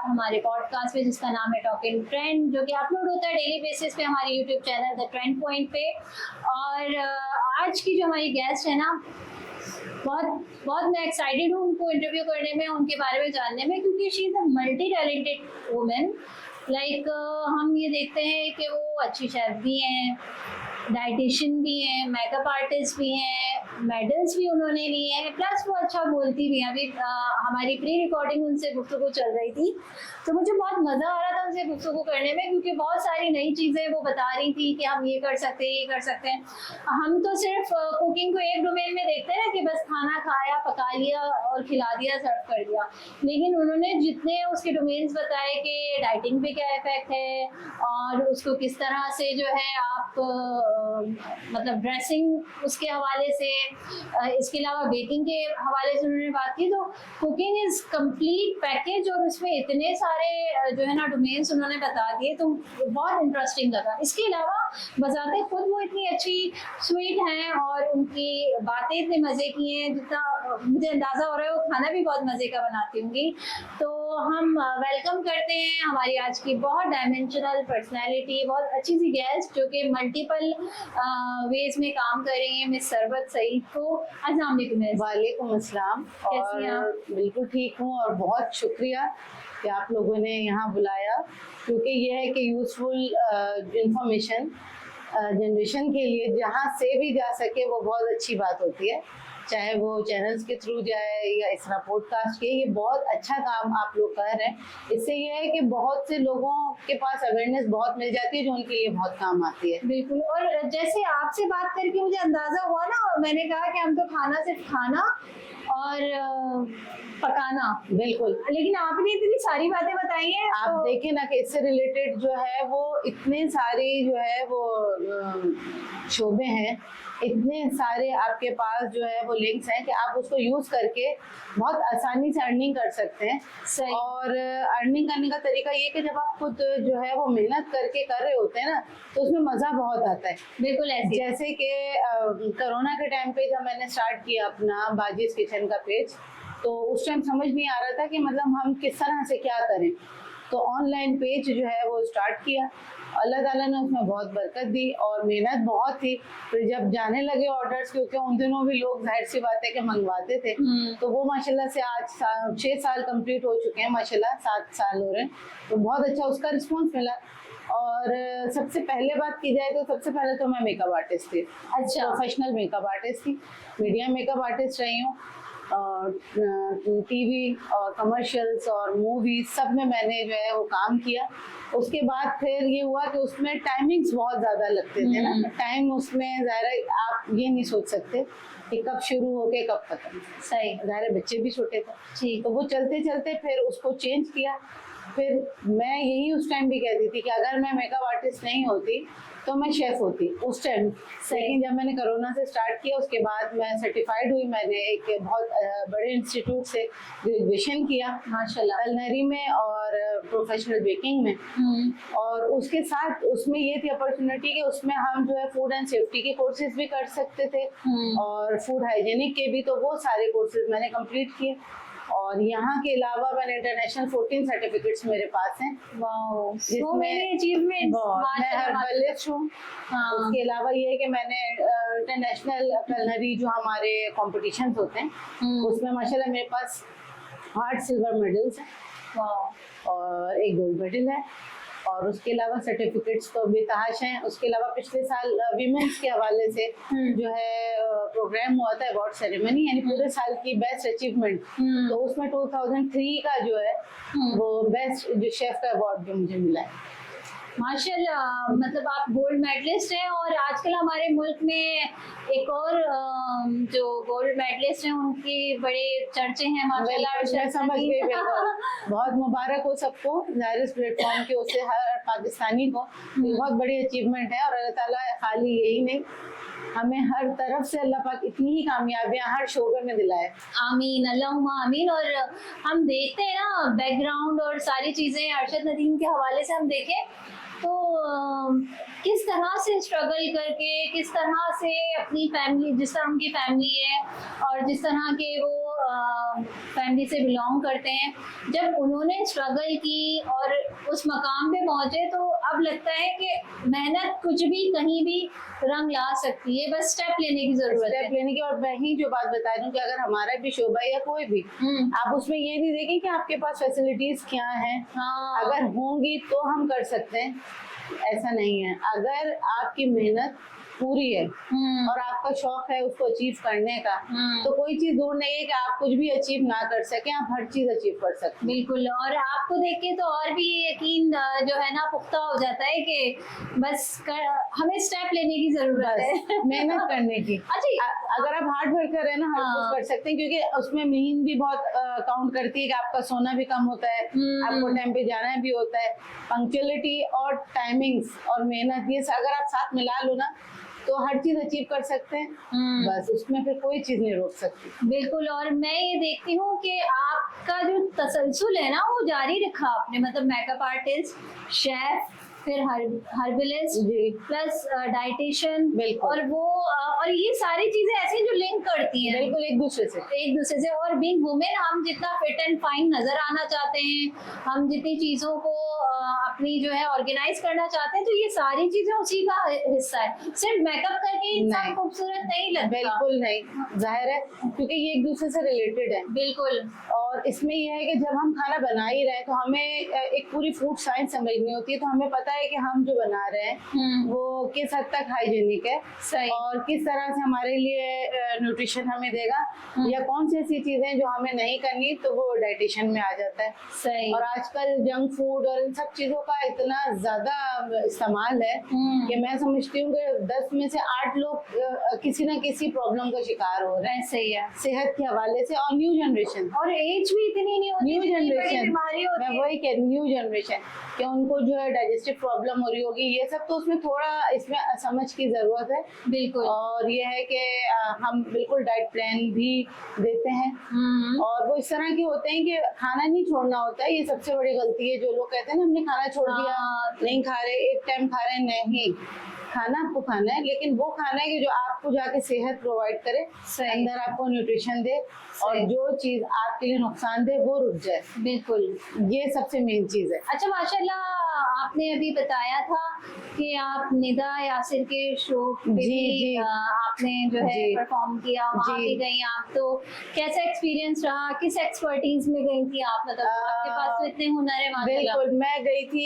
हमारे पॉडकास्ट पे जिसका नाम है टॉकिंग ट्रेंड, जो कि अपलोड होता है डेली बेसिस पे हमारे YouTube channel the trend point पे। और आज की जो हमारी गेस्ट है ना, बहुत बहुत मैं एक्साइटेड हूँ उनको इंटरव्यू करने में, उनके बारे में जानने में, क्योंकि she is a multi talented women. Like हम ये देखते हैं कि वो अच्छी शेफ भी हैं, डाइटिशियन भी हैं, मेकअप आर्टिस्ट भी हैं, मेडल्स भी उन्होंने लिए हैं, प्लस वो अच्छा बोलती भी हैं। अभी हमारी प्री रिकॉर्डिंग उनसे गुफ्तगू चल रही थी, तो मुझे बहुत मज़ा आ रहा था उनसे गुफ्तगू करने में, क्योंकि बहुत सारी नई चीज़ें वो बता रही थी कि हम ये कर सकते हैं, ये कर सकते हैं। हम तो सिर्फ कुकिंग को एक डोमेन में देखते हैं ना, कि बस खाना खाया, पका लिया और खिला दिया, सर्व कर दिया। लेकिन उन्होंने जितने उसके डोमेन्स बताए कि डाइटिंग पे क्या इफेक्ट है, और उसको किस तरह से जो है आप मतलब ड्रेसिंग उसके हवाले से, इसके अलावा बेकिंग के हवाले से उन्होंने बात की। तो कुकिंग इज कंप्लीट पैकेज, और उसमें इतने सारे जो है ना डोमेन्स उन्होंने बता दिए, तो बहुत इंटरेस्टिंग लगा। इसके अलावा बजाते खुद वो इतनी अच्छी स्वीट हैं, और उनकी बातें इतने मज़े की हैं, जितना मुझे अंदाज़ा हो रहा है वो खाना भी बहुत मज़े का बनाती होंगी। तो हम वेलकम करते हैं हमारी आज की बहुत डायमेंशनल पर्सनैलिटी, बहुत अच्छी सी गेस्ट, जो कि मल्टीपल वेज में काम कर रही हैं, मिस सरबत सईद को। अस्सलाम वालेकुम। वालेकुम अस्सलाम। कैसी हैं आप? और बिल्कुल ठीक हूँ, और बहुत शुक्रिया कि आप लोगों ने यहाँ बुलाया, क्योंकि ये है कि यूज़फुल इंफॉर्मेशन जनरेशन के लिए जहाँ से भी जा सके वो बहुत अच्छी बात होती है, चाहे वो चैनल्स के थ्रू जाए या इस तरह पॉडकास्ट के। ये बहुत अच्छा काम आप लोग कर रहे हैं। इससे ये है कि बहुत से लोगों के पास अवेयरनेस बहुत मिल जाती है, जो उनके लिए बहुत काम आती है। बिल्कुल। और जैसे आपसे बात करके मुझे अंदाजा हुआ ना, मैंने कहा कि हम तो खाना सिर्फ खाना और पकाना, बिल्कुल। लेकिन आपने इतनी सारी बातें बताई हैं। आप तो देखें ना कि इससे रिलेटेड जो है वो इतने सारे जो है वो शोबे हैं, इतने सारे आपके पास जो है वो लिंक्स हैं कि आप उसको यूज करके बहुत आसानी से अर्निंग कर सकते हैं। सही। और अर्निंग करने का तरीका ये कि जब आप खुद जो है वो मेहनत करके कर रहे होते हैं ना, तो उसमें मजा बहुत आता है। बिल्कुल ऐसे। जैसे कि कोरोना के टाइम पे जब मैंने स्टार्ट किया अपना बाजीज किचन का पेज, तो उस टाइम समझ नहीं आ रहा था कि मतलब हम किस तरह से क्या करें। तो ऑनलाइन पेज जो है वो स्टार्ट किया, अल्लाह ताला ने उसमें बहुत बरकत दी और मेहनत बहुत थी। फिर जब जाने लगे ऑर्डर्स, क्योंकि उन दिनों भी लोग जाहिर सी बात है कि मंगवाते थे, तो वो माशाल्लाह से आज 6 साल कंप्लीट हो चुके हैं, माशाल्लाह 7 साल हो रहे हैं। तो बहुत अच्छा उसका रिस्पॉन्स मिला। और सबसे पहले बात की जाए तो सबसे पहले तो मैं मेकअप आर्टिस्ट थी। अच्छा। प्रोफेशनल मेकअप आर्टिस्ट थी, मीडिया मेकअप आर्टिस्ट रही हूँ। टीवी और कमर्शियल्स और मूवीज सब में मैंने जो है वो काम किया। उसके बाद फिर ये हुआ कि उसमें टाइमिंग्स बहुत ज़्यादा लगते थे ना, टाइम उसमें ज़ाहिर आप ये नहीं सोच सकते कि कब शुरू हो के कब खत्म। सही। ज़ाहिर बच्चे भी छोटे थे जी। तो वो चलते चलते फिर उसको चेंज किया। फिर मैं यही उस टाइम भी कहती थी कि अगर मैं मेकअप आर्टिस्ट नहीं होती तो मैं शेफ होती उस टाइम। लेकिन जब मैंने कोरोना से स्टार्ट किया उसके बाद मैं सर्टिफाइड हुई। मैंने एक बहुत बड़े इंस्टीट्यूट से ग्रेजुएशन किया माशाल्लाह, culinary में और प्रोफेशनल बेकिंग में। और उसके साथ उसमें ये थी अपॉर्चुनिटी कि उसमें हम जो है फूड एंड सेफ्टी के कोर्सेज भी कर सकते थे और फूड हाइजीनिक के भी। तो वो सारे कोर्सेज मैंने कंप्लीट किए। और यहाँ के अलावा मैंने इंटरनेशनल 14 सर्टिफिकेट्स मेरे पास हैं। वाओ, सो जिसमें मेनी अचीवमेंट्स। मैं हर्बलिस्ट हूँ। हाँ। उसके अलावा ये है कि मैंने इंटरनेशनल culinary जो हमारे कॉम्पिटिशन्स होते हैं उसमें माशाल्लाह मेरे पास 8 सिल्वर मेडल्स हैं। वाओ। और एक गोल्ड मेडल है। और उसके अलावा सर्टिफिकेट्स तो बेतहाश हैं। उसके अलावा पिछले साल वीमेंस के हवाले से जो है प्रोग्राम हुआ था, अवार्ड सेरेमनी, यानी पूरे साल की बेस्ट अचीवमेंट। तो उसमें 2003 का जो है वो बेस्ट जो शेफ का अवार्ड जो मुझे मिला है। माशाल्लाह, मतलब आप गोल्ड मेडलिस्ट हैं। और आजकल हमारे मुल्क में एक और जो गोल्ड मेडलिस्ट हैं उनकी बड़े चर्चे हैं माशाल्लाह। मैं समझ गई, बिल्कुल। बहुत मुबारक हो सबको, ज़ाहिर इस प्लेटफॉर्म के उससे हर पाकिस्तानी को ये बहुत बड़ी अचीवमेंट है। और अल्लाह ताला खाली यही नहीं, हमें हर तरफ से अल्लाह पाक इतनी ही कामयाबियां हर शोबे में दिलाए। आमीन, अल्लाहुम्मा आमीन। और हम देखते हैं ना बैकग्राउंड और सारी चीज़ें अरशद नदीम के हवाले से हम देखें तो किस तरह से स्ट्रगल करके, किस तरह से अपनी फैमिली, जिस तरह उनकी फैमिली है और जिस तरह के वो फैमिली से बिलोंग करते हैं, जब उन्होंने स्ट्रगल की और उस मकाम पे पहुंचे, तो अब लगता है कि मेहनत कुछ भी कहीं भी रंग ला सकती है, बस स्टेप लेने की जरूरत है। स्टेप लेने की। और वही जो बात बता रही हूँ कि अगर हमारा भी शोबा या कोई भी, आप उसमें ये नहीं देखें कि आपके पास फैसिलिटीज क्या हैं। हाँ। अगर होंगी तो हम कर सकते हैं, ऐसा नहीं है। अगर आपकी मेहनत पूरी है और आपका शौक है उसको अचीव करने का, तो कोई चीज दूर नहीं है कि आप कुछ भी अचीव ना कर सके, आप हर चीज अचीव कर सकते हैं। बिल्कुल, और आपको देख के तो और भी यकीन जो है ना पुख्ता हो जाता है कि बस हमें स्टेप लेने की जरूरत है, मेहनत करने की। अच्छा, अगर आप हार्ड वर्कर है ना, हर कुछ कर सकते हैं, क्योंकि उसमें मीन भी बहुत काउंट करती है कि आपका सोना भी कम होता है, आपको टाइम पे जाना भी होता है। पंक्चुअलिटी और टाइमिंग्स और मेहनत, ये अगर आप साथ मिला लो ना, तो हर चीज अचीव कर सकते हैं। बस उसमें फिर कोई चीज नहीं रोक सकती। बिल्कुल, और मैं ये देखती हूँ कि आपका जो तसलसल है ना वो जारी रखा आपने, मतलब मेकअप आर्टिस्ट, शेफ, फिर हर्बलिस्ट, प्लस डाइटिशियन, और वो और ये सारी चीजें ऐसी हैं जो लिंक करती हैं बिल्कुल एक दूसरे से। और बीइंग वुमेन, हम जितना फिट एंड फाइन नजर आना चाहते हैं, हम जितनी चीजों को अपनी जो है ऑर्गेनाइज करना चाहते हैं, तो ये सारी चीजें उसी का हिस्सा है। सिर्फ मेकअप करके इंसान खूबसूरत नहीं लगता। बिल्कुल नहीं, जाहिर है, क्योंकि ये एक दूसरे से रिलेटेड है। बिल्कुल। और इसमें यह है कि जब हम खाना बना ही रहे हैं तो हमें एक पूरी फूड साइंस समझनी होती है। तो हमें पता है कि हम जो बना रहे हैं वो किस हद तक हाइजीनिक है, सही, और किस तरह से हमारे लिए न्यूट्रिशन हमें देगा, या कौन सी ऐसी चीजें जो हमें नहीं करनी, तो वो डाइटिशियन में आ जाता है। सही। और आजकल जंक फूड और इन सब चीजों का इतना ज्यादा इस्तेमाल है कि मैं समझती हूँ कि 10 में से 8 लोग किसी न किसी प्रॉब्लम का शिकार हो रहे हैं। सही है, सेहत के हवाले से। और न्यू जनरेशन, और एज भी इतनी नहीं होती, न्यू जनरेशन, मैं वही कह, न्यू जनरेशन कि उनको जो है डाइजेस्टिव प्रॉब्लम हो रही होगी, ये सब। तो उसमें थोड़ा इसमें समझ की जरूरत है। बिल्कुल। और ये है कि हम बिल्कुल डाइट प्लान भी देते हैं, और वो इस तरह के होते हैं कि खाना नहीं छोड़ना होता है। ये सबसे बड़ी गलती है, जो लोग कहते हैं ना हमने खाना छोड़ दिया, नहीं खा रहे, एक टाइम खा रहे, नहीं, खाना आपको खाना है, लेकिन वो खाना है कि जो आपको जाके सेहत प्रोवाइड करे, अंदर आपको न्यूट्रिशन दे, और जो चीज आपके लिए नुकसान दे वो रुक जाए। बिल्कुल, ये सबसे मेन चीज है। अच्छा, माशाल्लाह आपने अभी बताया था कि आप निदा यासिर के शो पे भी आपने जो है परफॉर्म किया, वहाँ भी गई आप, तो कैसा एक्सपीरियंस रहा? किस एक्सपर्टीज में गई थी आप? मतलब आपके पास तो इतने हुनर है माशाल्लाह। बिल्कुल, मैं गई थी,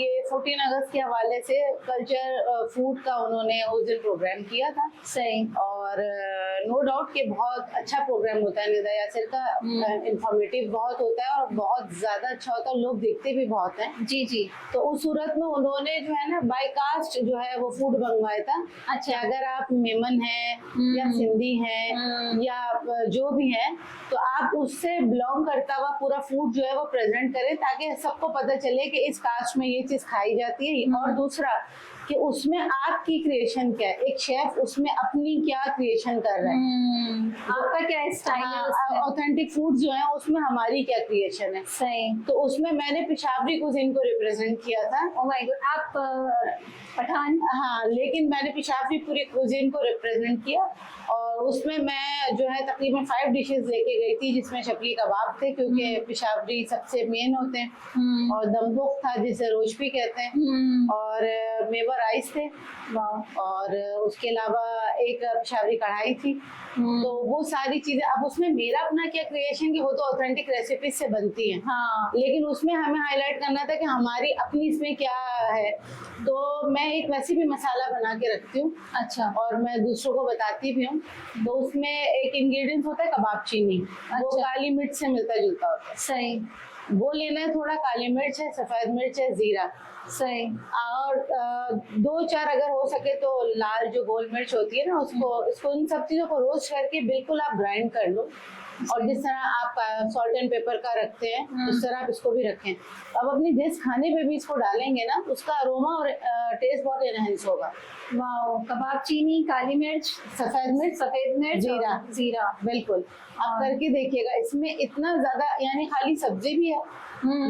ये 14 अगस्त के हवाले से कल्चर फूड का उन्होंने उस दिन प्रोग्राम किया था। सही। और नो डाउट कि बहुत अच्छा प्रोग्राम होता है निदा यासिर का, इंफॉर्मेटिव बहुत होता है और बहुत ज्यादा अच्छा होता है, लोग देखते भी बहुत हैं। जी जी। तो उस सूरत में उन्होंने जो है ना बाय कास्ट जो है वो फूड मंगवाया था। अच्छा। अगर आप मेमन हैं या सिंधी हैं या जो भी हैं, तो आप उससे बिलोंग करता हुआ पूरा फूड जो है वो प्रेजेंट करें, ताकि सबको पता चले कि इस कास्ट में ये चीज खाई जाती है। और दूसरा कि उसमें आपकी क्रिएशन क्या है, एक शेफ उसमें अपनी क्या क्रिएशन कर रहा है, आपका क्या स्टाइल है, ऑथेंटिक फूड जो है उसमें हमारी क्या क्रिएशन है। सही। तो उसमें मैंने पिशावरी कुजीन को रिप्रेजेंट किया था। ओह माय गॉड, आप पठान? हाँ, लेकिन मैंने पिशावरी पूरी कुजीन को रिप्रेजेंट किया, और उसमें मैं जो है तकरीबन 5 डिशेस लेके गई थी, जिसमें शक्ली कबाब थे, क्योंकि पिशावरी सबसे मेन होते हैं, और दमबुख था जिसे रोशपी कहते हैं, और मेवा राइस थे, और उसके अलावा एक पिशावरी कढ़ाई थी। तो वो सारी चीजें, अब उसमें मेरा अपना क्या क्रिएशन की, वो तो ऑथेंटिक रेसिपीज से बनती है। हाँ। लेकिन उसमें हमें हाईलाइट करना था कि हमारी अपनी इसमें क्या है। तो मैं एक वैसे भी मसाला बना के रखती हूँ। अच्छा। और मैं दूसरों को बताती भी हूँ। तो उसमें एक इंग्रेडिएंट होता है कबाब चीनी। अच्छा। वो काली मिर्च से मिलता जुलता होता है। सही। वो लेना है, थोड़ा काली मिर्च है, सफेद मिर्च है, जीरा। सही। और 2-4 अगर हो सके तो लाल जो गोल मिर्च होती है ना, उसको इन सब चीजों को रोस्ट करके बिल्कुल आप ग्राइंड कर लो। और जिस तरह आप सॉल्ट एंड पेपर का रखते हैं, उस तरह आप इसको भी रखें। अब अपनी जिस खाने पे भी इसको डालेंगे ना, उसका अरोमा और टेस्ट बहुत एनहेंस होगा। वाओ, कबाब चीनी, काली मिर्च, सफेद मिर्च, जीरा। बिल्कुल, आप करके देखिएगा। इसमें इतना ज्यादा, यानी खाली सब्जी भी है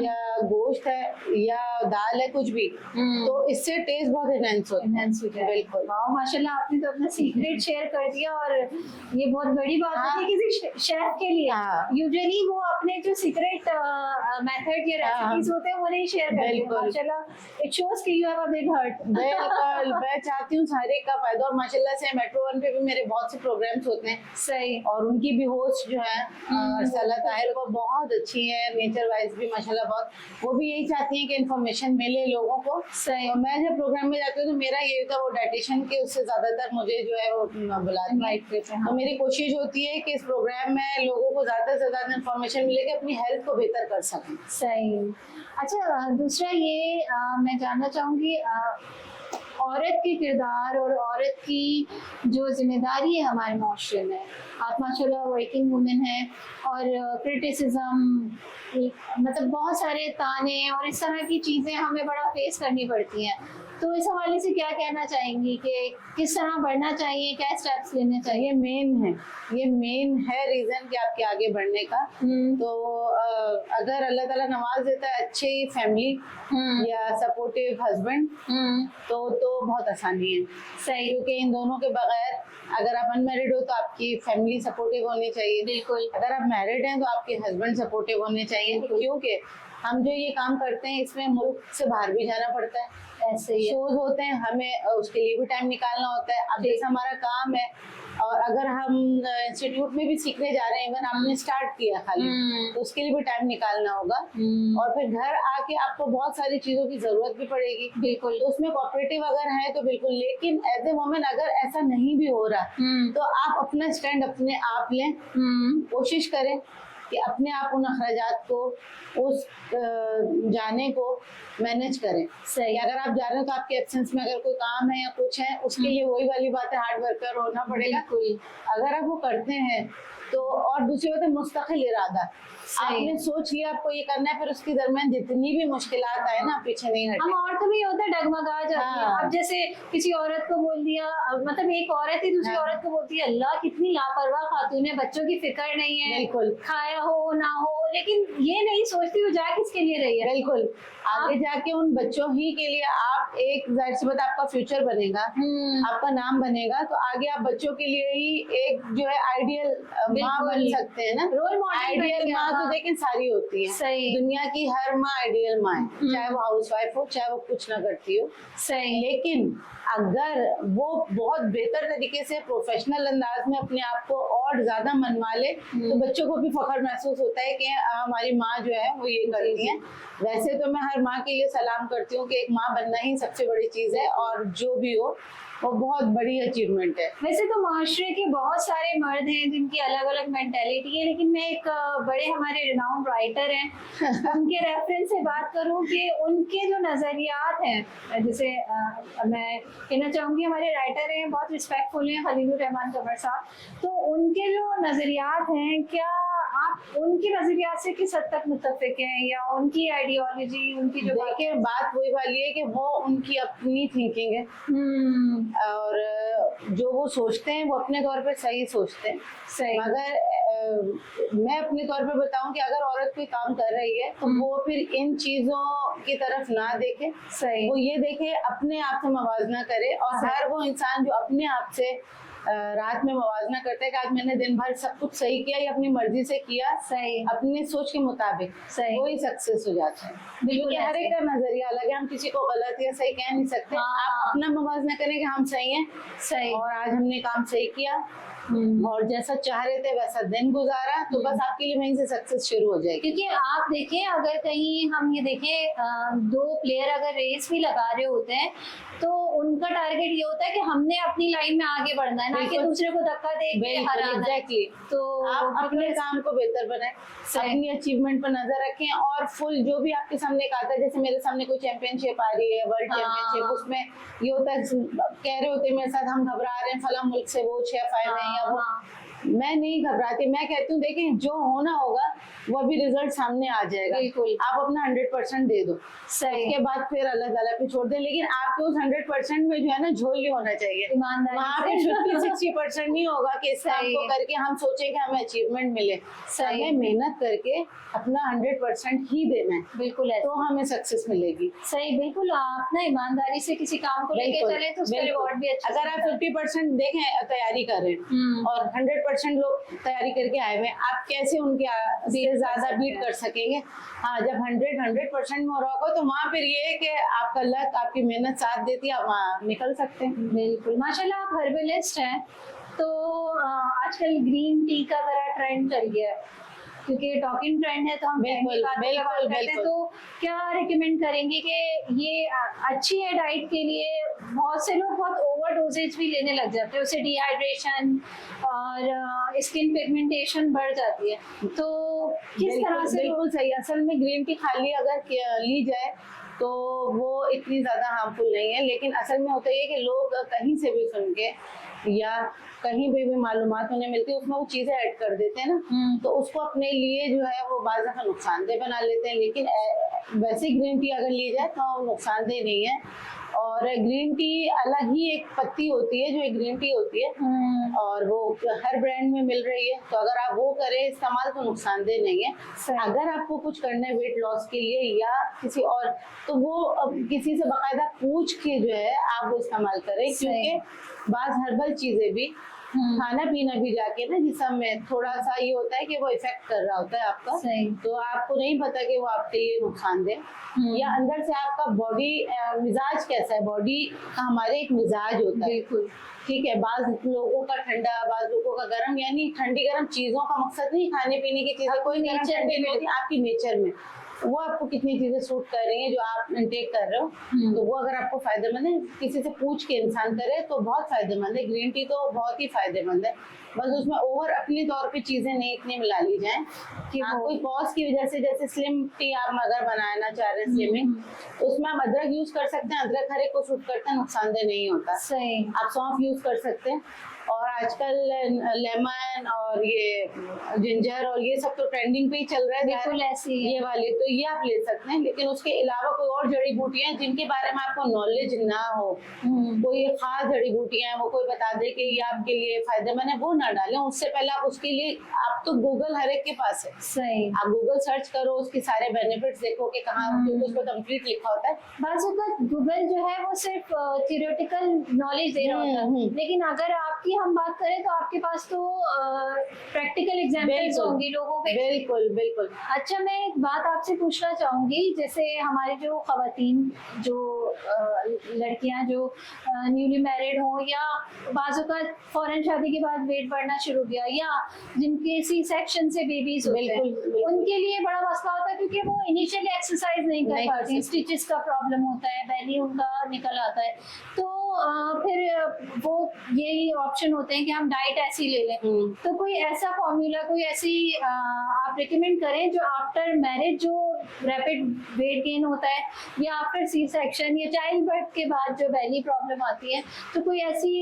या गोश्त है या दाल है, कुछ भी, तो इससे टेस्ट बहुत एनहेंस होता है। बिल्कुल। वाह, माशाल्लाह, आपने तो अपना सीक्रेट शेयर कर दिया, और ये बहुत बड़ी बात है कि किसी शेफ के लिए हाँ। यूजुअली वो अपने जो सीक्रेट मेथड या हाँ। रेसिपीज होते हैं वो नहीं शेयर करते। बिल्कुल। माशाल्लाह इट शोज कि you have a big heart. बिल्कुल, मैं चाहती हूँ हर एक का फायदा, और माशाल्लाह से मेट्रो वन पे भी मेरे बहुत से प्रोग्राम्स होते हैं, सही। और उनकी भी होस्ट जो है अरसला ताहिर, वो बहुत अच्छी है, नेचर वाइज भी माशाल्लाह बहुत, वो भी यही चाहती हैं कि इन्फॉर्मेशन मिले लोगों को। सही। और मैं जब प्रोग्राम में जाती हूँ तो मेरा ये था, वो डाइटिशियन के उससे ज्यादातर मुझे जो है वो बुलाती है। तो मेरी कोशिश होती है कि इस प्रोग्राम में लोगों को ज्यादा से ज्यादा इन्फॉर्मेशन मिले कि अपनी हेल्थ को बेहतर कर सकें। सही। अच्छा, दूसरा ये मैं जानना चाहूँगी, औरत के किरदार और औरत की जो जिम्मेदारी है हमारे माशरे में, आप माशाल्लाह वर्किंग वुमेन है, और क्रिटिसिज्म, मतलब बहुत सारे ताने और इस तरह की चीज़ें हमें बड़ा फेस करनी पड़ती हैं, तो इस हवाले से क्या कहना चाहेंगी कि किस तरह बढ़ना चाहिए, क्या स्टेप्स लेने चाहिए? ये मेन है रीजन कि आपके आगे बढ़ने का। तो अगर अल्लाह ताला नवाज देता है अच्छी फैमिली या सपोर्टिव हस्बैंड, तो बहुत आसानी है। सही। क्योंकि इन दोनों के बगैर, अगर आप अनमैरिड हो तो आपकी फैमिली सपोर्टिव होनी चाहिए, बिल्कुल। अगर आप मैरिड हैं तो आपके हस्बैंड सपोर्टिव होने चाहिए, क्योंकि हम जो ये काम करते हैं इसमें मुल्क से बाहर भी जाना पड़ता है, ऐसे ही शोज होते हैं, हमें उसके लिए भी टाइम निकालना होता है। अब जैसे हमारा काम है, और अगर हम इंस्टीट्यूट में भी सीखने जा रहे हैं, इवन आपने स्टार्ट किया खाली, तो उसके लिए भी टाइम निकालना होगा, और फिर घर आके आपको बहुत सारी चीजों की जरूरत भी पड़ेगी। बिल्कुल। तो उसमें कोऑपरेटिव अगर है तो बिल्कुल, लेकिन एज ए वुमेन अगर ऐसा नहीं भी हो रहा, तो आप अपना स्टैंड अपने आप लें, कोशिश करें कि अपने आप उन अखराजात को, उस जाने को मैनेज करें। सही। अगर आप जा रहे हो तो आपके एब्सेंस में अगर कोई काम है या कुछ है, उसके लिए वही वाली बात है, हार्ड वर्कर होना पड़ेगा। अगर आप वो करते हैं तो, और दूसरी बात है मुस्तकिल इरादा, आपने सोच लिया आपको ये करना है, फिर उसके दरमियान जितनी भी मुश्किलात आए ना, पीछे नहीं हटे। हम औरतों में होता है डगमगा जाती है। अब जैसे किसी औरत को बोल दिया, मतलब एक औरत ही दूसरी औरत को बोलती है, अल्लाह कितनी लापरवाह खातून है, बच्चों की फिक्र नहीं है, बिल्कुल, खाया हो ना हो, लेकिन ये नहीं सोचती वो जा किसके लिए रही है। बिल्कुल, आगे जाके उन बच्चों ही के लिए आप एक, जाहिर सी बात, आपका फ्यूचर बनेगा, आपका नाम बनेगा, तो आगे आप बच्चों के लिए ही एक जो है आइडियल माँ बन सकते हैं ना। Role model. आइडियल माँ तो लेकिन सारी होती है, सही। दुनिया की हर माँ आइडियल माँ है, चाहे वो हाउसवाइफ हो, चाहे वो कुछ ना करती हो। सही। लेकिन अगर वो बहुत बेहतर तरीके से प्रोफेशनल अंदाज में अपने आप को और ज्यादा मनवा ले, तो बच्चों को भी फख्र महसूस होता है कि हमारी माँ जो है वो ये करती है। वैसे तो मैं हर माँ के लिए सलाम करती हूँ कि एक माँ बनना ही सबसे बड़ी चीज है, और जो भी हो वो बहुत बड़ी अचीवमेंट है। वैसे तो माशरे के बहुत सारे मर्द हैं जिनकी अलग अलग मेंटेलिटी है, लेकिन मैं एक बड़े हमारे रिनाउंड राइटर हैं उनके रेफरेंस से बात करूं कि उनके जो नज़रियात हैं, जैसे मैं कहना चाहूँगी हमारे राइटर हैं, बहुत रिस्पेक्टफुल हैं, खलीलुर रहमान कमर साहब, तो उनके जो नज़रियात हैं, क्या आप उनके नज़रियात से किस हद तक मुत्तफिक हैं, या उनकी आइडियोलॉजी, उनकी जो देखिए बात वही वाली है कि वो उनकी अपनी थिंकिंग है, और जो वो सोचते हैं वो अपने तौर पे सही सोचते हैं। सही। मगर मैं अपने तौर पे बताऊं कि अगर औरत कोई काम कर रही है तो वो फिर इन चीजों की तरफ ना देखे, सही। वो ये देखे अपने आप से मवाजना करे, और हर वो इंसान जो अपने आप से रात में मवाजना करता है कि आज मैंने दिन भर सब कुछ सही किया या अपनी मर्जी से किया, सही, अपनी सोच के मुताबिक, सही, वही सक्सेस हो जाता है। बिल्कुल। हर एक का नजरिया अलग है, हम किसी को गलत या सही कह नहीं सकते। आप अपना मवाजना करें कि हम सही हैं, सही, और आज हमने काम सही किया और जैसा चाह रहे थे वैसा दिन गुजारा, तो बस आपके लिए वहीं से सक्सेस शुरू हो जाएगी। क्योंकि आप देखें, अगर कहीं हम ये देखें, दो प्लेयर अगर रेस भी लगा रहे होते हैं तो उनका टारगेट ये होता है कि हमने अपनी लाइन में आगे बढ़ना है, ना कि दूसरे को धक्का दे के हराना। एग्जैक्टली। तो आप अपने काम को बेहतर बनाएं, अपनी अचीवमेंट पर नजर रखें, और फुल जो भी आपके सामने एक आता है, जैसे मेरे सामने कोई चैंपियनशिप आ रही है, वर्ल्ड चैंपियनशिप, उसमें ये होता है, कह रहे होते मेरे साथ हम घबरा रहे हैं फला मुल्क से वो 6-5 है या वो, मैं नहीं घबराती। मैं कहती हूँ देखिए जो होना होगा वो अभी रिजल्ट सामने आ जाएगा, आप अपना 100% दे दो, उसके बाद फिर अल्लाह ताला पे छोड़ दें। लेकिन आपके उस 100% में जो है ना झोल नहीं होना चाहिए, वहाँ पे 50-60% नहीं होगा कि इस काम को करके हम सोचें कि हमें अचीवमेंट मिले। हमें मेहनत करके अपना 100% ही देना है, बिल्कुल है, तो हमें सक्सेस मिलेगी। सही, बिल्कुल। आप ना ईमानदारी से किसी काम को लेके चले तो उसका रिवॉर्ड भी अच्छा। अगर आप 50% देखें तैयारी कर रहे हैं और 100% 100% लोग तैयारी करके आए हुए हैं, आप कैसे उनके से ज्यादा बीट कर सकेंगे। हाँ, जब 100% में हो रहा होगा तो वहाँ फिर ये है कि आपका लक, आपकी मेहनत साथ देती है, आप वहाँ निकल सकते हैं। बिल्कुल, माशाल्लाह आप हर्बलिस्ट हैं, तो आजकल ग्रीन टी का बड़ा ट्रेंड चल गया है, क्योंकि टॉकिंग ट्रेंड है तो हम बिल्कुल, ट्रेंड की बातों पे बात बिल्कुल, करते हैं। बिल्कुल। तो क्या रिकमेंड करेंगे कि ये अच्छी है डाइट के लिए? बहुत से लोग बहुत ओवर डोजेज भी लेने लग जाते हैं, उससे डिहाइड्रेशन और स्किन पिगमेंटेशन बढ़ जाती है, तो किस तरह से? बिल्कुल सही। असल में ग्रीन टी खाली अगर ली जाए तो वो इतनी ज्यादा हार्मफुल नहीं है, लेकिन असल में होता है कि लोग कहीं से भी सुन के या कहीं भी मालूमात उन्हें मिलती है, उसमें वो चीजें ऐड कर देते हैं ना, तो उसको अपने लिए जो है वो बाज़ दफ़ा नुकसानदेह बना लेते हैं। लेकिन वैसे ग्रीन टी अगर ली जाए तो नुकसानदेह नहीं है। और ग्रीन टी अलग ही एक पत्ती होती है जो एक ग्रीन टी होती है, और वो हर ब्रांड में मिल रही है, तो अगर आप वो करें इस्तेमाल तो नुकसानदेह नहीं है। अगर आपको कुछ करना है वेट लॉस के लिए या किसी और, तो वो किसी से बाकायदा पूछ के जो है आप वो इस्तेमाल करें, क्योंकि बाज़ हर्बल चीजें भी खाना पीना भी जाके ना जिस्म में थोड़ा सा ये होता है कि वो इफेक्ट कर रहा होता है आपका, तो आपको नहीं पता कि वो आपके लिए नुकसान दे, या अंदर से आपका बॉडी मिजाज कैसा है। बॉडी का हमारे एक मिजाज होता है, बिल्कुल ठीक है। बाज लोगों का ठंडा, बाज लोगों का गर्म, यानी ठंडी गर्म चीजों का मकसद नहीं खाने पीने की चीजें, कोई नेचर में होती है आपकी नेचर में, वो आपको कितनी चीजें सूट कर रही हैं जो आप इंटेक कर रहे हो, तो वो अगर आपको फायदेमंद है, किसी से पूछ के इंसान करे तो बहुत फायदेमंद है। ग्रीन टी तो बहुत ही फायदेमंद है, बस उसमें ओवर अपने तौर पे चीजें नहीं इतनी मिला ली जाए कि कोई कॉज की वजह से, जैसे स्लिम टी आप अगर बनाना चाह रहे हैं स्लिमिंग, तो उसमें आप अदरक यूज कर सकते हैं, अदरक हर एक को सूट करता है, नुकसानदेह नहीं होता। सही। आप सौंफ यूज कर सकते हैं, और आजकल लेमन और ये जिंजर और ये सब तो ट्रेंडिंग पे ही चल रहा है, बिल्कुल ऐसी ये वाले तो ये आप ले सकते हैं। लेकिन उसके अलावा कोई और जड़ी बूटियां जिनके बारे में आपको नॉलेज ना हो, कोई खास जड़ी बूटियां वो कोई बता दे कि ये आपके लिए फायदेमंद है, वो ना डालें। उससे पहले आप उसके लिए, आप तो गूगल हर एक के पास है, सही, आप गूगल सर्च करो, उसके सारे बेनिफिट्स देखो कि कहाँ, क्योंकि उसको कंप्लीट लिखा होता है। बाज़ वक़्त गूगल जो है वो सिर्फ थियोरेटिकल नॉलेज दे रहा होता है, लेकिन अगर आपकी हम बात करें तो आपके पास तो प्रैक्टिकल एग्जांपल्स होंगे लोगों के। बिल्कुल बिल्कुल। अच्छा, मैं एक बात आपसे पूछना चाहूंगी, जैसे हमारे जो खवातीन, जो लड़कियां जो न्यूली मैरिड हो, या बाज़ों का फौरन शादी के बाद वेट बढ़ना शुरू किया, या जिनके सी सेक्शन से बेबीज होते हैं, उनके लिए बड़ा मसला होता है, क्योंकि वो इनिशियली एक्सरसाइज नहीं कर पाती, स्टिचेस का प्रॉब्लम होता है, बेली उनका निकल आता है, तो फिर वो यही ऑप्शन होते हैं कि हम डाइट ऐसी ले लें। तो कोई ऐसा फॉर्मूला, कोई ऐसी आप रिकमेंड करें जो आफ्टर मैरिज जो रैपिड वेट गेन होता है, या आफ्टर सी सेक्शन या चाइल्ड बर्थ के बाद जो बेली प्रॉब्लम आती है, तो कोई ऐसी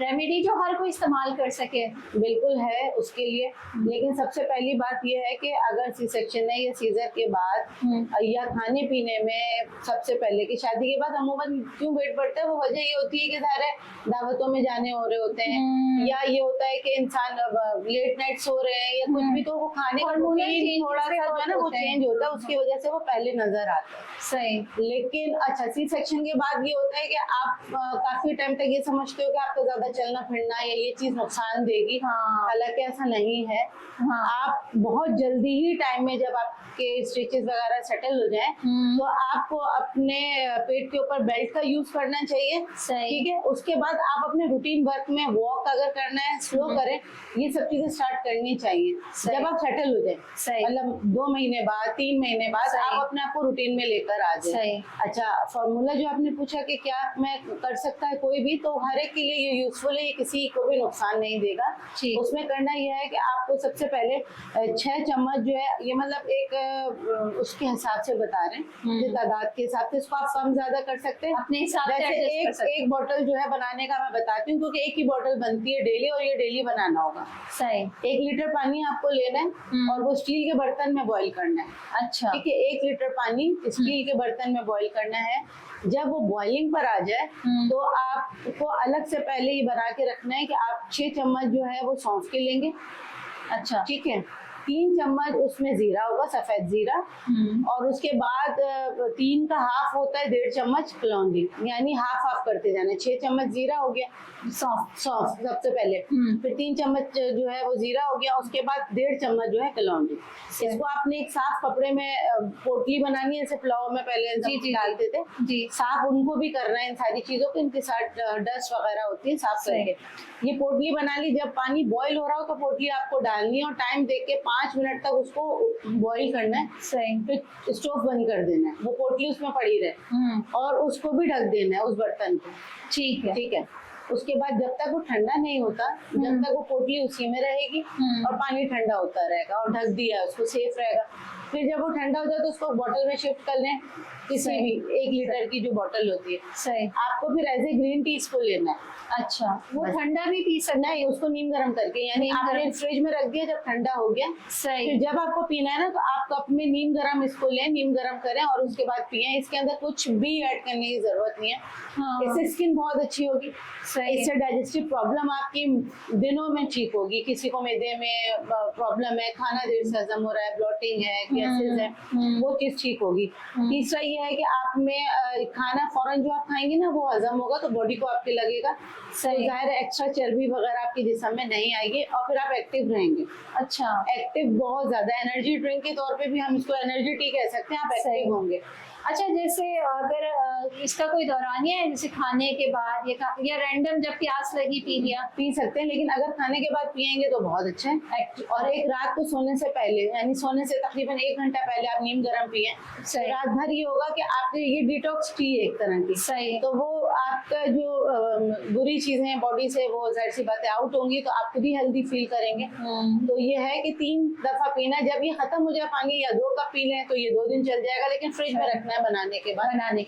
रेमेडी जो हर कोई इस्तेमाल कर सके? बिल्कुल है उसके लिए, लेकिन सबसे पहली बात यह है कि अगर सी सेक्शन है या सीजर के बाद या खाने पीने में, सबसे पहले कि शादी के बाद अमूमन क्यों वेट बढ़ता है, वो वजह ये होती है कि सारे दावतों में जाने हो रहे होते हैं, या ये होता है कि इंसान लेट नाइट सो रहे हैं या कुछ भी, तो वो खाने का रूटीन थोड़ा सा जो है ना वो चेंज होता है, उसकी वजह से वो पहले नजर आता है। सही। लेकिन अच्छा, सी सेक्शन के बाद ये होता है कि आप काफी टाइम तक ये समझते हो कि आपको ज्यादा चलना फिरना या ये चीज नुकसान देगी, हालांकि ऐसा नहीं है। आप बहुत जल्दी ही टाइम में जब आपके स्टिचेस वगैरह सेटल हो जाए, तो आपको अपने पेट के ऊपर बेल्ट का यूज करना चाहिए, ठीक है। उसके बाद आप अपने रूटीन वर्क में वॉक अगर करना है स्लो करें, ये सब चीजें स्टार्ट करनी चाहिए जब आप सेटल हो जाए, मतलब 2 महीने बाद 3 महीने बाद आप अपने आप को रूटीन में लेकर आ जाए। अच्छा, फॉर्मूला जो आपने पूछा कि क्या मैं कर सकता है कोई भी, तो हर एक के लिए ये यूजफुल है, ये किसी को भी नुकसान नहीं देगा। उसमें करना यह है कि आपको सबसे पहले 6 चम्मच जो है, ये मतलब एक उसके हिसाब से बता रहे हैं, तादाद के हिसाब से, इसको आप कम ज्यादा कर सकते हैं अपने हिसाब से। एक बोतल जो है बनाने का मैं बताती हूँ, क्योंकि एक ही बोतल बनती है डेली और ये डेली बनाना होगा। सही। 1 लीटर पानी आपको लेना है और वो स्टील के बर्तन में बॉईल करना है। अच्छा, ठीक है। 1 लीटर पानी स्टील के बर्तन में बॉईल करना है। जब वो बॉइलिंग पर आ जाए तो आपको अलग से पहले ही बना के रखना है कि आप 6 चम्मच जो है वो सौंफ के लेंगे। अच्छा, ठीक है। 3 चम्मच उसमें जीरा होगा, सफेद जीरा, और उसके बाद 3 का हाफ होता है 1.5 चम्मच कलौंजी, यानी हाफ हाफ करते जाना। 6 चम्मच जीरा हो गया, सौंफ सबसे पहले, फिर 3 चम्मच जो है वो जीरा हो गया, उसके बाद 1.5 चम्मच जो है कलौंजी। इसको आपने एक साफ कपड़े में पोटली बनानी है, जैसे पुलाव में पहले डालते थे जी, साफ उनको भी करना है इन सारी चीजों को, इनके साथ डस्ट वगैरह होती है, साफ करके ये पोटली बना ली। जब पानी बॉईल हो रहा हो तो पोटली आपको डालनी है और टाइम देख के 5 मिनट तक उसको बॉईल करना है। सही। फिर स्टोव बंद कर देना है, वो पोटली उसमें पड़ी रहे और उसको भी ढक देना है उस बर्तन को। ठीक है, ठीक है। उसके बाद जब तक वो ठंडा नहीं होता, जब तक वो पोटली उसी में रहेगी और पानी ठंडा होता रहेगा, और ढक दिया उसको, सेफ रहेगा। फिर जब वो ठंडा हो जाए तो उसको बॉटल में शिफ्ट कर लें, किसी भी 1 लीटर की जो बॉटल होती है। सही। आपको फिर एज ए ग्रीन टी इसको लेना है। अच्छा, वो ठंडा भी पी सकते नहीं, उसको नीम गर्म करके, यानी आपने फ्रिज में रख दिया, जब ठंडा हो गया, सही, फिर जब आपको पीना है ना तो आप कप में नीम गर्म इसको लें, नीम गर्म करें और उसके बाद पिए। इसके अंदर कुछ भी ऐड करने की जरूरत नहीं है। हाँ। इससे स्किन बहुत अच्छी होगी, इससे डाइजेस्टिव प्रॉब्लम आपकी दिनों में ठीक होगी। किसी को मैदे में प्रॉब्लम है, खाना देर से हजम हो रहा है, ब्लॉटिंग है, गैसेस है, वो चीज ठीक होगी। तीसरा ये है कि आप में खाना फौरन जो आप खाएंगे ना वो हजम होगा, तो बॉडी को आपके लगेगा, सही, जाहिर है एक्स्ट्रा चर्बी वगैरह आपके जिस्म में नहीं आएगी और फिर आप एक्टिव रहेंगे। अच्छा, एक्टिव बहुत ज्यादा, एनर्जी ड्रिंक के तौर पे भी हम इसको एनर्जी टी कह सकते हैं, आप एक्टिव होंगे। अच्छा, जैसे अगर इसका कोई दौरानिया है, जैसे खाने के बाद या रैंडम जब प्यास लगी पी लिया, पी सकते हैं, लेकिन अगर खाने के बाद पिएंगे तो बहुत अच्छा है। और एक रात को सोने से पहले, यानी सोने से तकरीबन 1 घंटा पहले आप नीम गर्म पिए, तो रात भर ये होगा कि आपके ये डिटॉक्स टी है एक तरह की। सही। तो वो आपका जो बुरी चीजें हैं बॉडी से वो जाहिर सी बातें आउट होंगी, तो आप भी हेल्दी फील करेंगे। तो ये है कि 3 दफा पीना, जब ये खत्म हो जाए पानी, या 2 कप पी लें तो ये 2 दिन चल जाएगा, लेकिन फ्रिज में रखना है बनाने के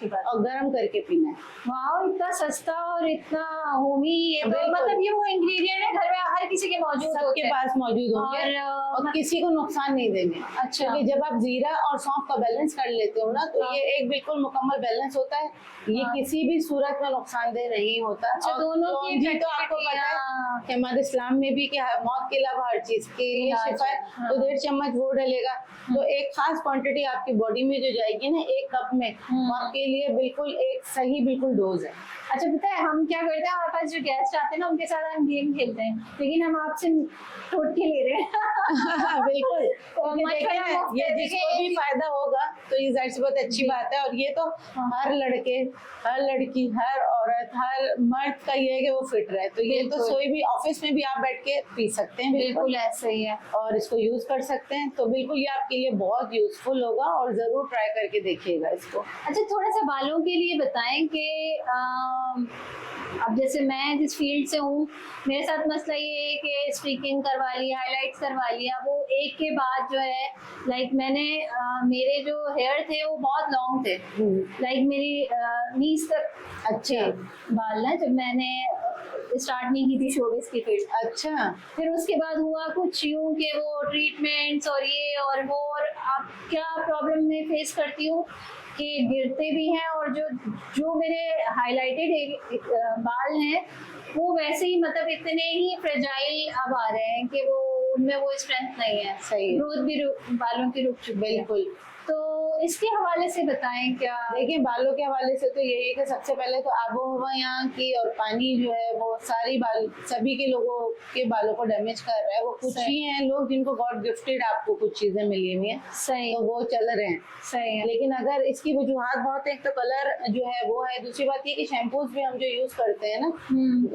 बाद और गर्म करके पीना है। वाह, इतना सस्ता और इतना होमी, ये तो मतलब ये वो इंग्रेडिएंट है घर में हर किसी के मौजूद, सबके पास मौजूद होंगे और किसी को नुकसान नहीं देंगे। अच्छा, क्योंकि जब आप जीरा और सौंफ का बैलेंस कर लेते हो ना, तो ये एक बिल्कुल मुकम्मल बैलेंस होता है। ये किसी भी सूरत में नुकसानदेह नहीं होता। अच्छा, दोनों की तो आपको पता है कि हमारे इस्लाम में भी कि मौत के अलावा हर चीज के लिए शिफा है, तो 1.5 चम्मच वो डलेगा, तो एक खास क्वांटिटी आपकी बॉडी में जो जाएगी ना 1 कप में, वो आपके लिए बिल्कुल एक सही बिल्कुल डोज है। अच्छा, पता है हम क्या करते हैं, हमारे पास जो गेस्ट आते हैं ना उनके साथ हम गेम खेलते हैं, लेकिन हम आपसे टोटके ले रहे हैं। बिल्कुल। ये जिसको भी फायदा होगा तो ये जाहिर सी बहुत अच्छी बात है। और ये तो हर लड़के, हर लड़की, हर औरत, हर मर्द का ये है कि वो फिट रहे, तो ये तो कोई भी ऑफिस में भी आप बैठ के पी सकते हैं। बिल्कुल ऐसा ही है, और इसको यूज कर सकते हैं, तो बिल्कुल ये आपके लिए बहुत यूजफुल होगा और जरूर ट्राई करके देखिएगा इसको। अच्छा, थोड़ा सा बालों के लिए बताएं कि अब जैसे मैं जिस फील्ड से हूँ, मेरे साथ मसला ये है कि स्ट्रीकिंग करवा लिया, हाइलाइट्स करवा लिया, वो एक के बाद जो है लाइक मैंने मेरे जो हेयर थे वो बहुत लॉन्ग थे, लाइक मेरी नीज तक अच्छे बाल ना, जब मैंने स्टार्ट नहीं की थी शोबिस की फील्ड। अच्छा, फिर उसके बाद हुआ कुछ यूं कि वो ट्रीटमेंट्स और ये और वो, और अब क्या प्रॉब्लम मैं फेस करती हूँ कि गिरते भी हैं, और जो मेरे हाइलाइटेड बाल हैं वो वैसे ही मतलब इतने ही फ्रेजाइल अब आ रहे हैं कि वो उनमें वो स्ट्रेंथ नहीं है। सही, ग्रोथ भी बालों की रुक चुकी है। बिल्कुल। तो इसके हवाले से बताएं क्या? देखिए, बालों के हवाले से तो यही है कि सबसे पहले तो आबोहवा यहाँ की और पानी जो है वो सभी के लोगों के बालों को डैमेज कर रहा है। वो कुछ ही हैं लोग जिनको गॉड गिफ्टेड आपको कुछ चीजें मिली हुई हैं, सही, तो वो चल रहे हैं। सही है। लेकिन अगर इसकी वजूहत बहुत है, तो कलर जो है वो है, दूसरी बात ये कि शैम्पूज भी हम जो यूज करते हैं ना,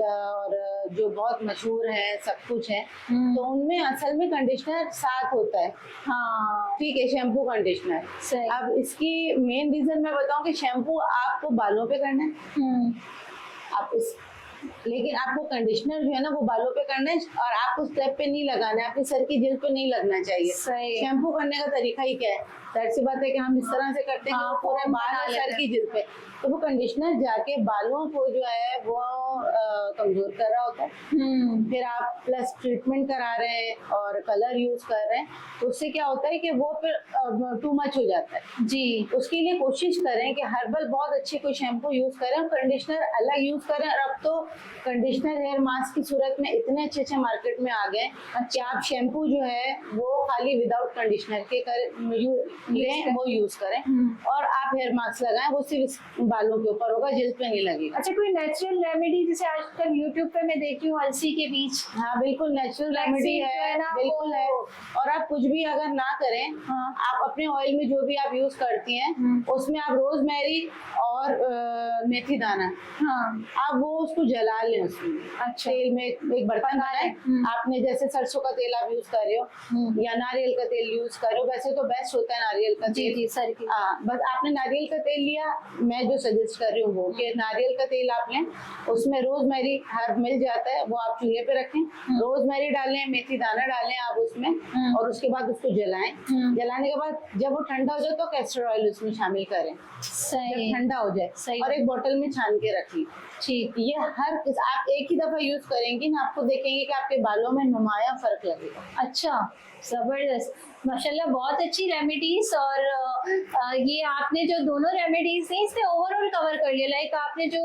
और जो बहुत मशहूर है, सब कुछ है, तो उनमें असल में कंडीशनर साथ होता है। हाँ, ठीक है, शैम्पू कंडीशनर। अब इसकी मेन रीजन मैं बताऊं कि शैम्पू आपको बालों पे करना है, लेकिन आपको कंडीशनर जो है ना वो बालों पे करना है, और आपको स्टेप पे नहीं लगाना है, आपके सर की जेल पे नहीं लगना चाहिए। सही। शैम्पू करने का तरीका ही क्या है, जाहिर सी बात है कि हम इस तरह से करते हैं कि हाँ, वो पूरे फोम बाल बना और लेते सर हैं। की जिल्द पे, तो वो कंडीशनर जाके बालों को जो है वो कमजोर कर रहा होता है। फिर आप प्लस ट्रीटमेंट करा रहे हैं और कलर यूज कर रहे हैं, तो उससे क्या होता है कि वो फिर टू मच हो जाता है। जी, उसके लिए कोशिश करें कि हर्बल बहुत अच्छे कोई शैम्पू यूज करें और कंडीशनर अलग यूज करें। और अब तो कंडीशनर हेयर मास्क की सूरत में इतने अच्छे अच्छे मार्केट में आ गए कि आप शैम्पू जो है वो खाली विदाउट कंडीशनर के लें, वो यूज करें और आप हेयर मास्क लगाएं, वो सिर्फ बालों के ऊपर होगा, जिल्द पे नहीं लगेगा। अच्छा कोई नेचुरल रेमेडी जैसे आजकल यूट्यूब पे मैं देखी हूँ अलसी के बीज, हाँ बिल्कुल नेचुरल Flaxseed रेमेडी जो है है, ना, बिल्कुल वो- है। और आप कुछ भी अगर ना करें, हाँ। आप अपने ऑयल में जो भी आप यूज करती हैं उसमें आप रोजमेरी और मेथी दाना, हाँ, आप वो उसको जला लें उसमें। अच्छा। तेल में एक बर्तन बनाए, आपने जैसे सरसों का तेल आप यूज कर रहे हो या नारियल का तेल यूज कर रहे हो, वैसे तो बेस्ट होता है नारियल का जी तेल। जी सर की, हाँ, बस आपने नारियल का तेल लिया, मैं जो सजेस्ट कर रही हूँ वो कि नारियल का तेल आप लें, उसमें रोजमेरी हर्ब मिल जाता है, वो आप चूल्हे पे रखें, रोजमेरी डालें, मेथी दाना डालें आप उसमें, और उसके बाद उसको जलाएं। जलाने के बाद जब वो ठंडा हो जाए तो कैस्टर ऑयल उसमें शामिल करें, सही, जब ठंडा हो जाए, सही। और एक बोतल में छान के रख ली। ठीक, ये आप एक ही दफा यूज करेंगी ना, आपको देखेंगे कि आपके बालों में नुमाया फर्क लगेगा। अच्छा, जबरदस्त, माशाल्लाह, बहुत अच्छी रेमेडीज। और ये आपने जो दोनों रेमेडीज दी इसने ओवरऑल कवर कर लिया, लाइक आपने जो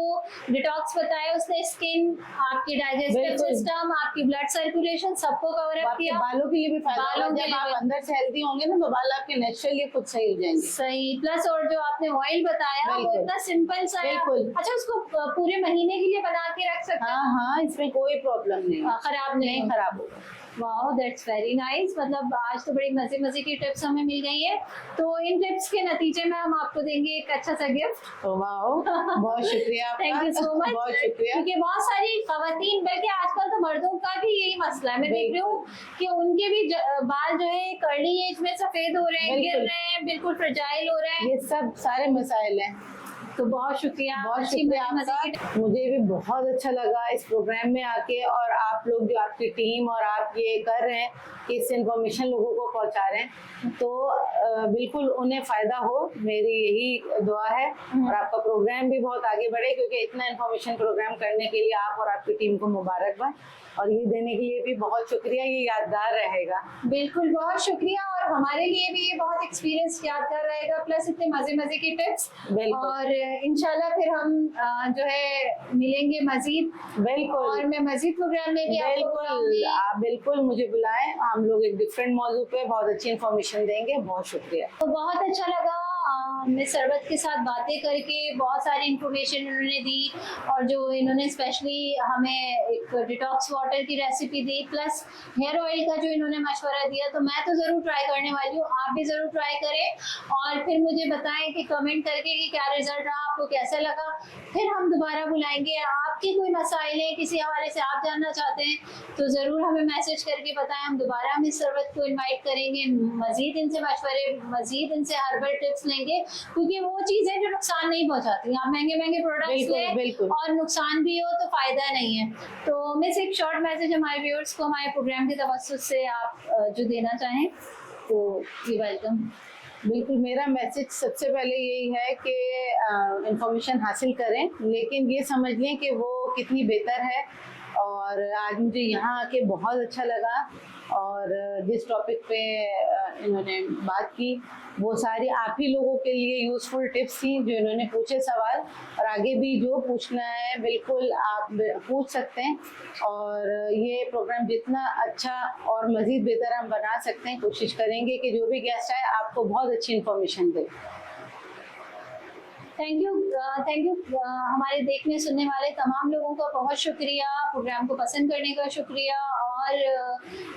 डिटॉक्स बताया उसने स्किन, आपकी डाइजेस्टिव बिल्कुल। सिस्टम, आपकी ब्लड सर्कुलेशन सबको कवर अप आपके किया। बालों के लिए भी फायदा बालों होगा, के जब लिए आप भी। अंदर से हेल्दी होंगे ना तो बाल आपके नेचुरली खुद सही हो जाएंगे। सही, प्लस और जो आपने ऑयल बताया वो बिल्कुल। इतना सिंपल सा है। बिल्कुल। अच्छा, उसको पूरे महीने के लिए बना के रख सकते हैं? हाँ हाँ, इसमें कोई प्रॉब्लम नहीं, खराब नहीं होगा। खराब होगा। Wow, that's very nice. मतलब आज तो बड़ी मजे मजे की टिप्स हमें मिल गई है, तो इन टिप्स के नतीजे में हम आपको देंगे एक अच्छा सा गिफ्ट। वाओ, बहुत शुक्रिया आपका। Thank you so much. बहुत शुक्रिया। क्योंकि बहुत सारी खवातीन, बल्कि आजकल तो मर्दों का भी यही मसला है, मैं देख रही हूँ कि उनके भी बाल जो है कर्ली एज में सफेद हो रहे हैं, गिर बिल्कुल। रहे हैं, बिल्कुल फ्रेजाइल हो रहे हैं। ये सब सारे मसाइल हैं। तो बहुत शुक्रिया, बहुत अच्छी शुक्रिया मजे की आपका। मुझे भी बहुत अच्छा लगा इस प्रोग्राम में आके, और आप लोग जो आपकी टीम और आप ये कर रहे हैं कि इस इन्फॉर्मेशन लोगों को पहुंचा रहे हैं, तो बिल्कुल उन्हें फायदा हो, मेरी यही दुआ है। और आपका प्रोग्राम भी बहुत आगे बढ़े, क्योंकि इतना इन्फॉर्मेशन प्रोग्राम करने के लिए आप और आपकी टीम को मुबारकबाद, और ये देने के लिए भी बहुत शुक्रिया, ये यादगार रहेगा। बिल्कुल, बहुत शुक्रिया, और हमारे लिए भी ये बहुत एक्सपीरियंस यादगार रहेगा, प्लस इतने मजे मजे की टिप्स। और इंशाल्लाह फिर हम जो है मिलेंगे मजीद। बिल्कुल, और मैं मजीद प्रोग्राम में भी आपको बुलाऊंगी। आप बिल्कुल मुझे बुलाएं, हम लोग एक डिफरेंट मौजू पे बहुत अच्छी इन्फॉर्मेशन देंगे। बहुत शुक्रिया। तो बहुत अच्छा लगा मिस सरबत के साथ बातें करके, बहुत सारी इन्फॉर्मेशन इन्होंने दी, और जो इन्होंने स्पेशली हमें एक डिटॉक्स वाटर की recipe the, plus here oil का जो इन्होंने मशवरा दिया, तो मैं तो ज़रूर ट्राई करने वाली हूँ, आप भी ज़रूर ट्राई करें और फिर मुझे बताएं कि कमेंट करके कि क्या रिजल्ट रहा, आपको कैसा लगा। फिर हम दोबारा बुलाएंगे, आपके कोई मसाइल है, किसी हवाले से आप जानना चाहते हैं तो ज़रूर हमें मैसेज करके बताएं, हम दोबारा मिस सरबत को इन्वाइट करेंगे, मज़ीद इनसे मशवरे, मज़ीद इनसे हर्बल टिप्स लेंगे, क्योंकि वो चीज़ें जो नुकसान नहीं पहुंचाती। आप महंगे महंगे प्रोडक्ट्स लें और नुकसान भी हो तो फायदा नहीं है। तो मिस एक शॉर्ट मैसेज हमारे व्यूअर्स को हमारे प्रोग्राम के तवज्जुह से आप जो देना चाहें तो यू वेलकम। बिल्कुल, मेरा मैसेज सबसे पहले यही है कि इंफॉर्मेशन हासिल करें, लेकिन ये समझ लें कि वो कितनी बेहतर है। और आज मुझे यहाँ आके बहुत अच्छा लगा, और जिस टॉपिक पे इन्होंने बात की वो सारी आप ही लोगों के लिए यूज़फुल टिप्स थी जो इन्होंने पूछे सवाल, और आगे भी जो पूछना है बिल्कुल आप पूछ सकते हैं। और ये प्रोग्राम जितना अच्छा और मज़ीद बेहतर हम बना सकते हैं, कोशिश करेंगे कि जो भी गेस्ट आए आपको बहुत अच्छी इन्फॉर्मेशन दे। थैंक यू हमारे देखने सुनने वाले तमाम लोगों का बहुत शुक्रिया, प्रोग्राम को पसंद करने का शुक्रिया। और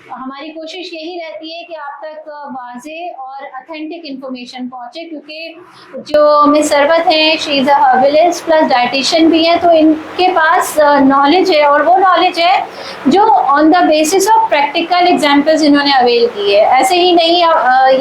हमारी कोशिश यही रहती है कि आप तक वाज़े और अथेंटिक इन्फॉर्मेशन पहुंचे, क्योंकि जो मिस सरबत हैं, she is a herbalist plus dietitian भी है, तो इनके पास नॉलेज है, और वो नॉलेज है जो on the basis of practical examples इन्होंने अवेल की है। ऐसे ही नहीं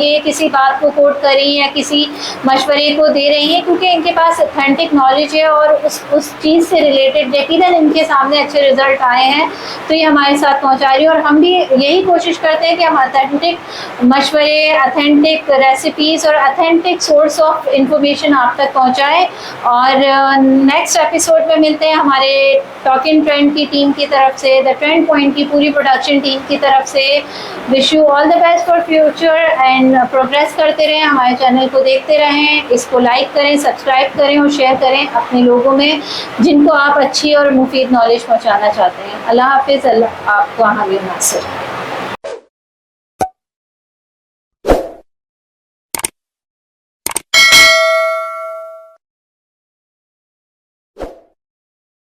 ये किसी बात को कोट कर रही हैं या किसी मशवरे को दे रही हैं, क्योंकि इनके पास ऑथेंटिक नॉलेज है और उस चीज़ से रिलेटेड यकीनन इनके सामने अच्छे रिजल्ट आए हैं, तो ये हमारे साथ पहुँचा रही है, और हम भी यही कोशिश करते हैं कि हम अथेंटिक मशवरे, अथेंटिक रेसिपीज़ और अथेंटिक सोर्स ऑफ इंफॉर्मेशन आप तक पहुंचाएं। और नेक्स्ट एपिसोड में मिलते हैं हमारे टॉकिंग ट्रेंड की टीम की तरफ से, द ट्रेंड पॉइंट की पूरी प्रोडक्शन टीम की तरफ से। Wish you all the best for future and progress करते रहें, हमारे चैनल को देखते रहें, इसको लाइक करें, सब्सक्राइब करें और शेयर करें अपने लोगों में जिनको आप अच्छी और मुफीद नॉलेज पहुंचाना चाहते हैं। अल्लाह हाफिज़, अल्लाह आपको हामी नासिर।